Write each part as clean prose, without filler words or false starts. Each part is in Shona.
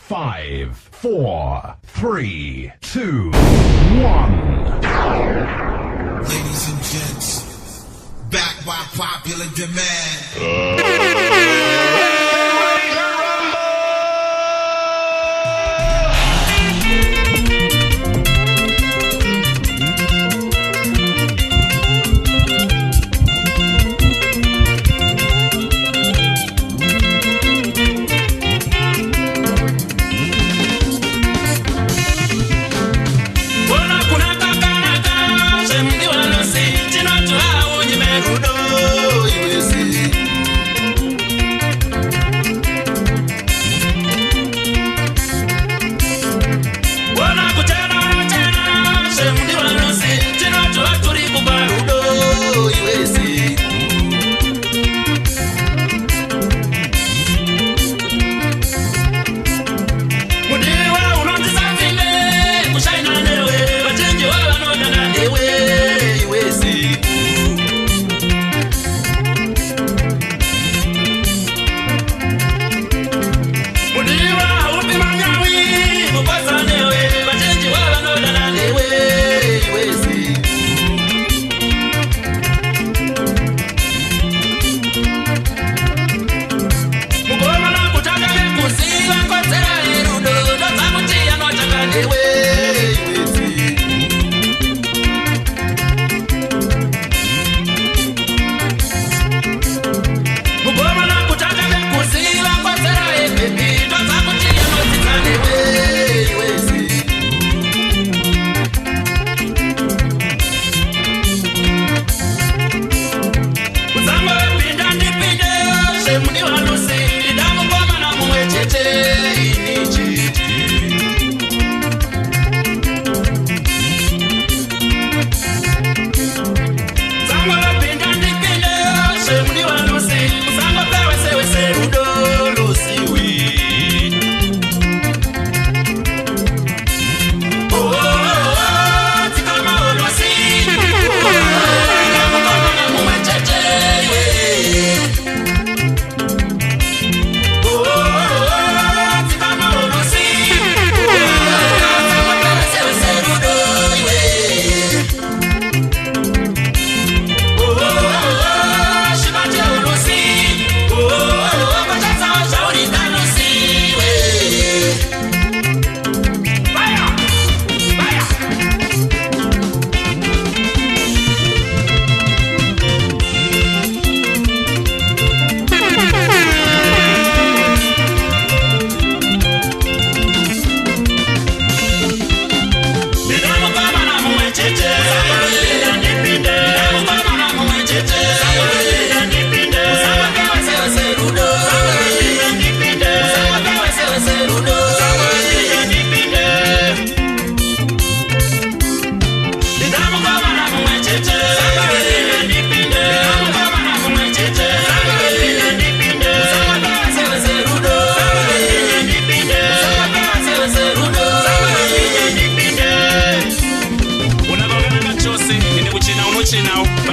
5, 4, 3, 2, 1. Ladies and gents, back by popular demand.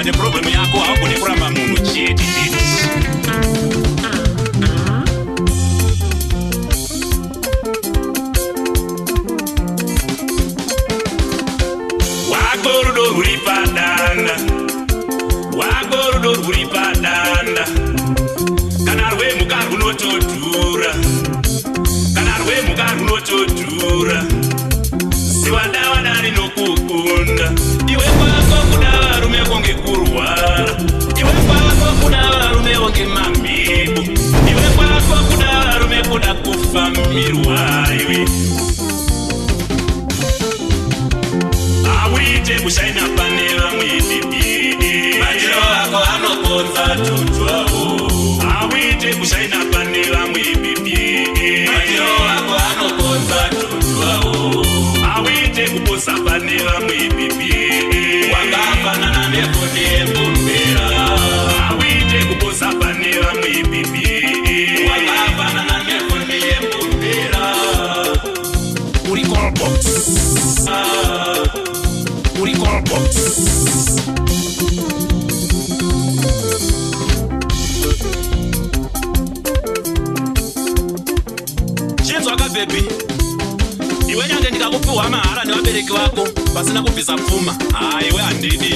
The problem yako hapo ni kuramba mungu cheti wagoro uripadanda kanarwe mugaru notodura siwadawa dani nokukunda iwe kwako kudawa rume konge kurwara iwe kwako kudawa rume konge mamibu iwe kwako kudawa rume kuda kufa mirwaiwi awite kushaina panela mwidibidi majiro wako anokonza tutwao awite kushaina panela mwidibidi majiro wako anokonza tutwao awite kuposa panela mwidibidi wakafanana nefundi embumbira awite kuposa panela mwidibidi wakafanana nefundi embumbira uri callbox Chinzo akabebe handidi. Iwe nyange ndikakupiwa mahara nevabereki vako pasina kubvisa pfuma, iwe handidi.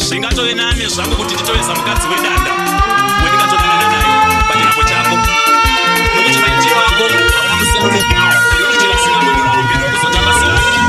Zvingatove nane zvangu kuti titoveza mukadzi wedanda wendingatodandana naye pachinapo chako, nokuti maitiro ako hauna kusiyana nekuti vasina mwendovarumbirwa kuzotamba sevaki.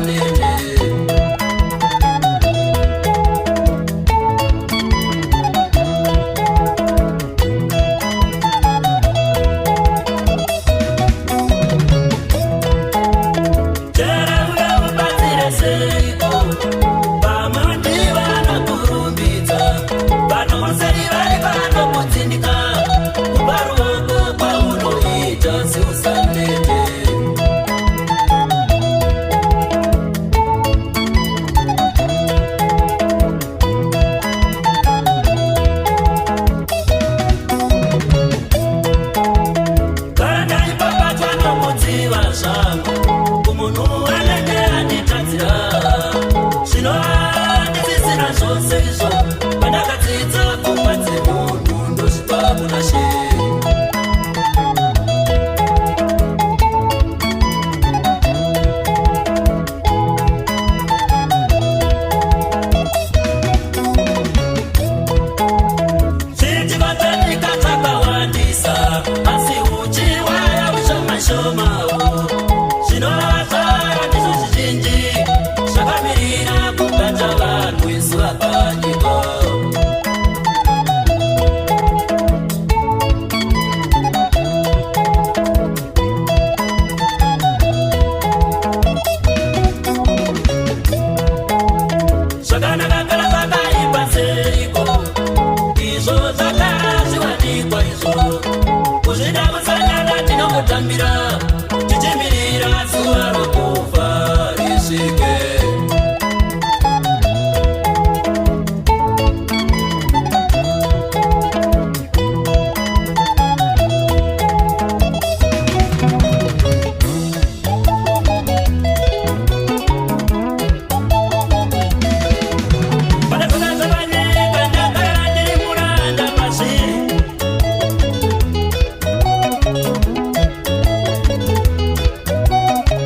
usanene.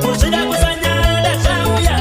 Kusida kusanya da sauya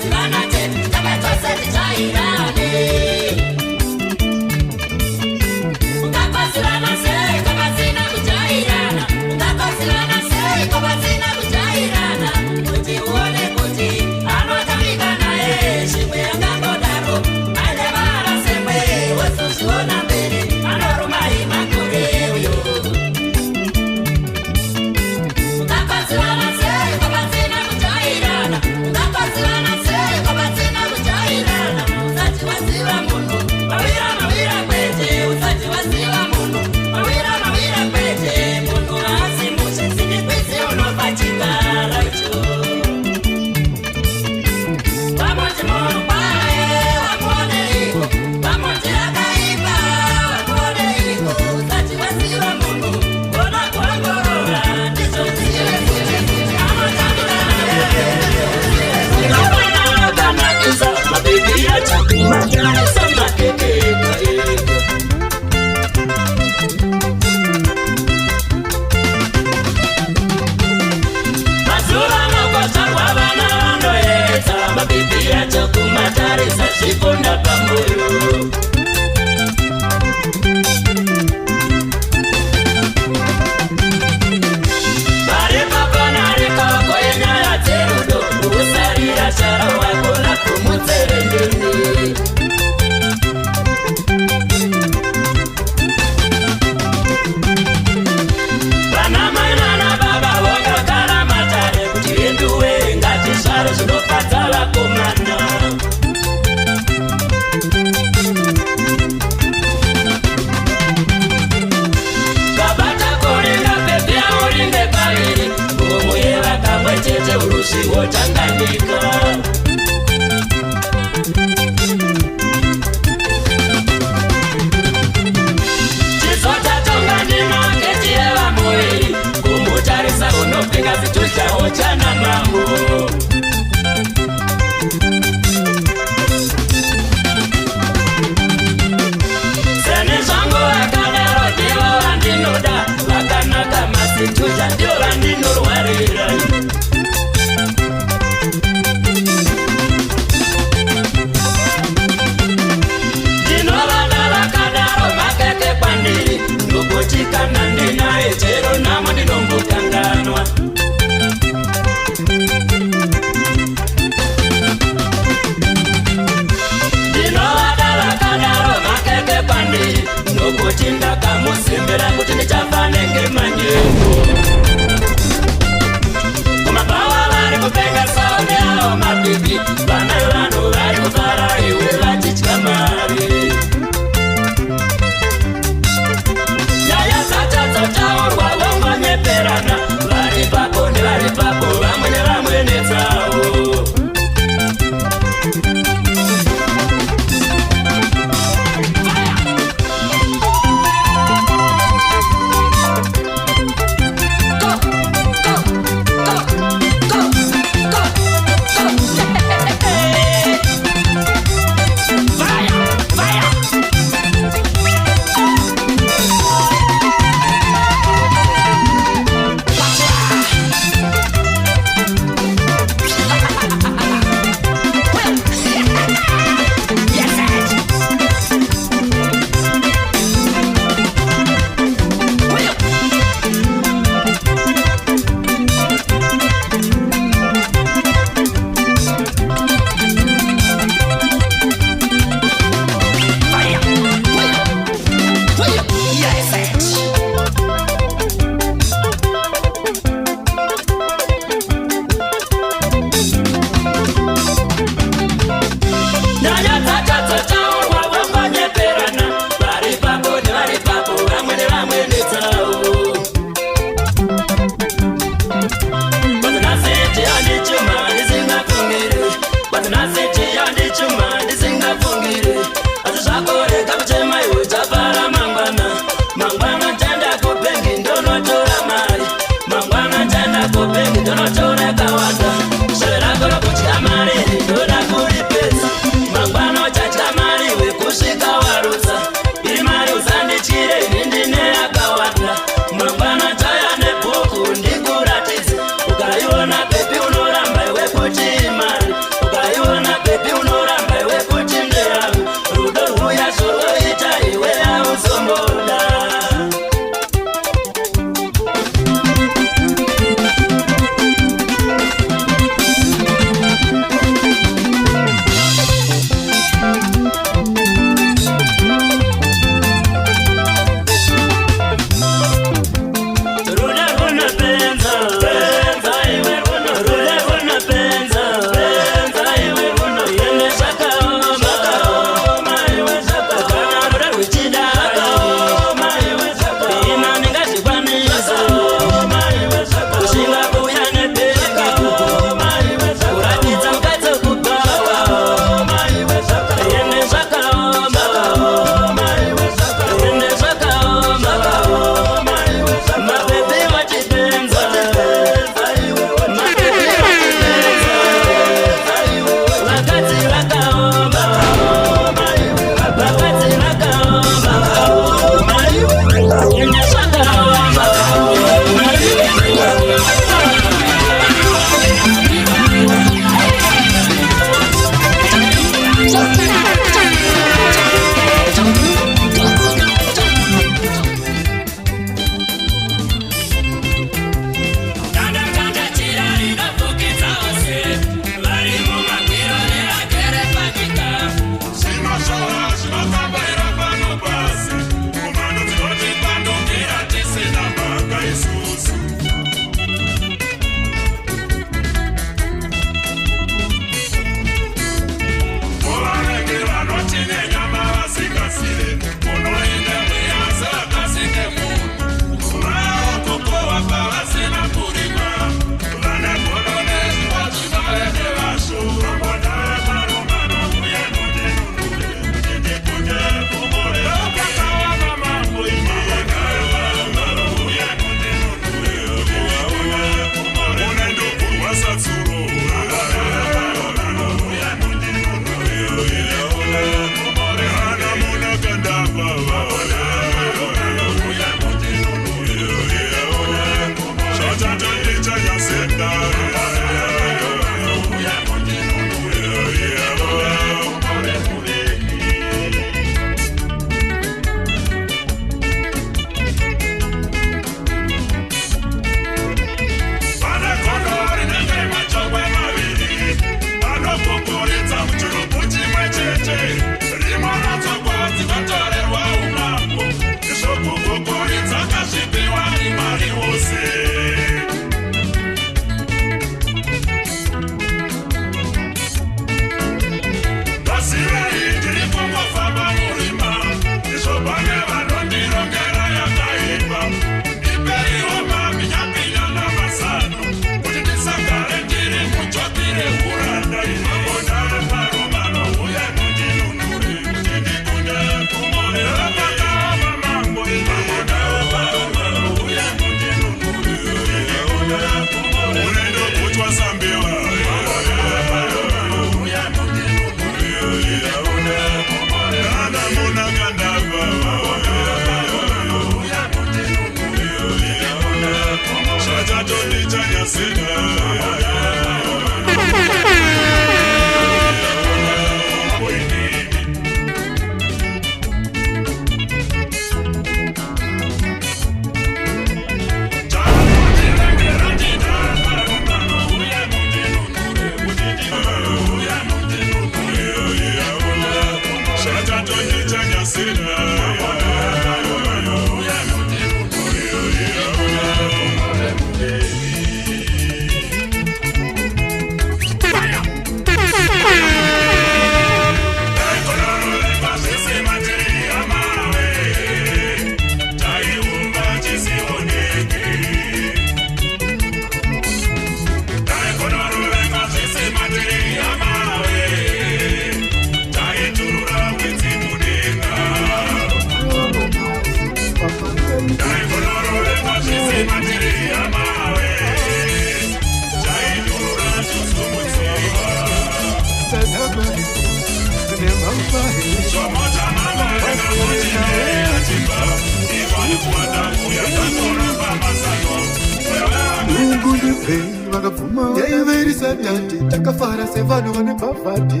takafara sevano vane bhavhadhi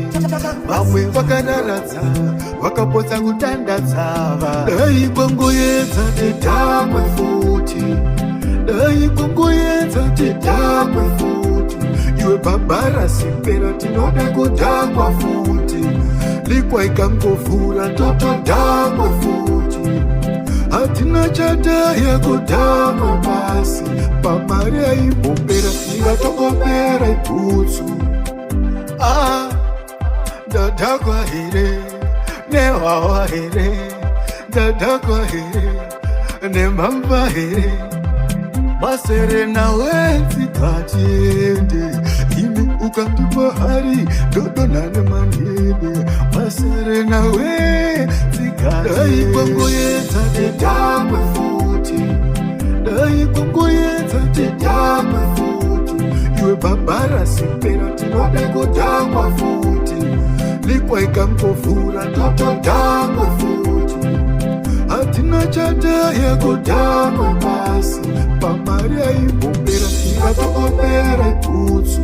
vamwe vakadaradza vakapotsa kutandadzava dai kwangoedza tidamwe futi dai kwangoedza tidamwe futi iwe bhabhara simpera tinoda kudhakwa futi likwa ikangovhura totodamwe futi hatina chadaya kudhamwa pasi pamari aimbombera ingatongopera ibhutsu ndadhakwa here newawa here ndadhakwa here nemhamba here maserena wetsikatiende imi ukandipa hari ndodonha nemanhebe maserena wetsikati dai kwangoedza tidamwe futi dai kwangoedza tidamwe futi iwe bhabhara simpera tinoda kudhamwa futi likwa ikangovhura totodhamwe futi hatina chadaya kudhamwa pasi pamari aimbombera ingatongopera ibhutsu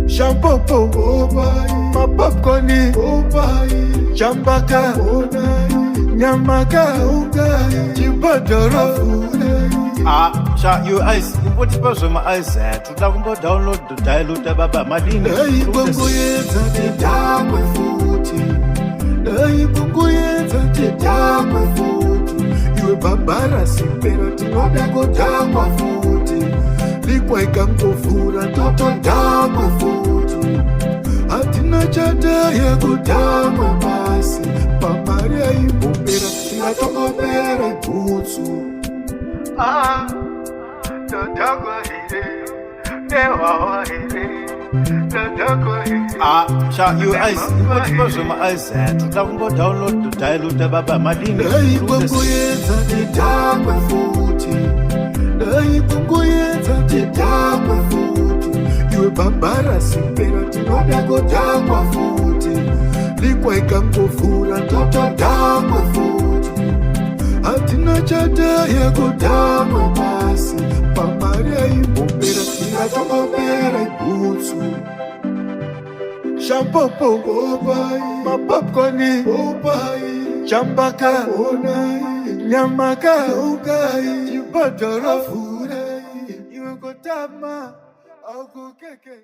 shampopo obai mapopkoni obai chambaka onai nyamaka ungai chibhodhoro unai you ice impotipa zvema ice toda kumbodownload diluta baba madini dai kwangoedza tidamwe futi dai kwangoedza tidamwe futi iwe bhabhara simpera tinoda kudhamwa futi likwa ikangovhura totodhamwe futi hatina chadaya kudhamwa pasi pamari aimbombera ingatongopera ibhutsu ndadhakwa here newawa here ndadhakwa here you ice impotipa zvema ice toda kumbodownload diluta baba madini dai kwangoedza tidamwe futi dai kwangoedza tidamwe futi iwe bhabhara simpera tinoda kudhamwa futi likwa ikangovhura totodhamwe futi hatina chadaya kudhamwa pasi pamari aimbombera ingatongopera ibhutsu shampopo obai mapopkoni obai chambaka onai nyamaka ungai chibhodhoro furai iwe kotama aukukeke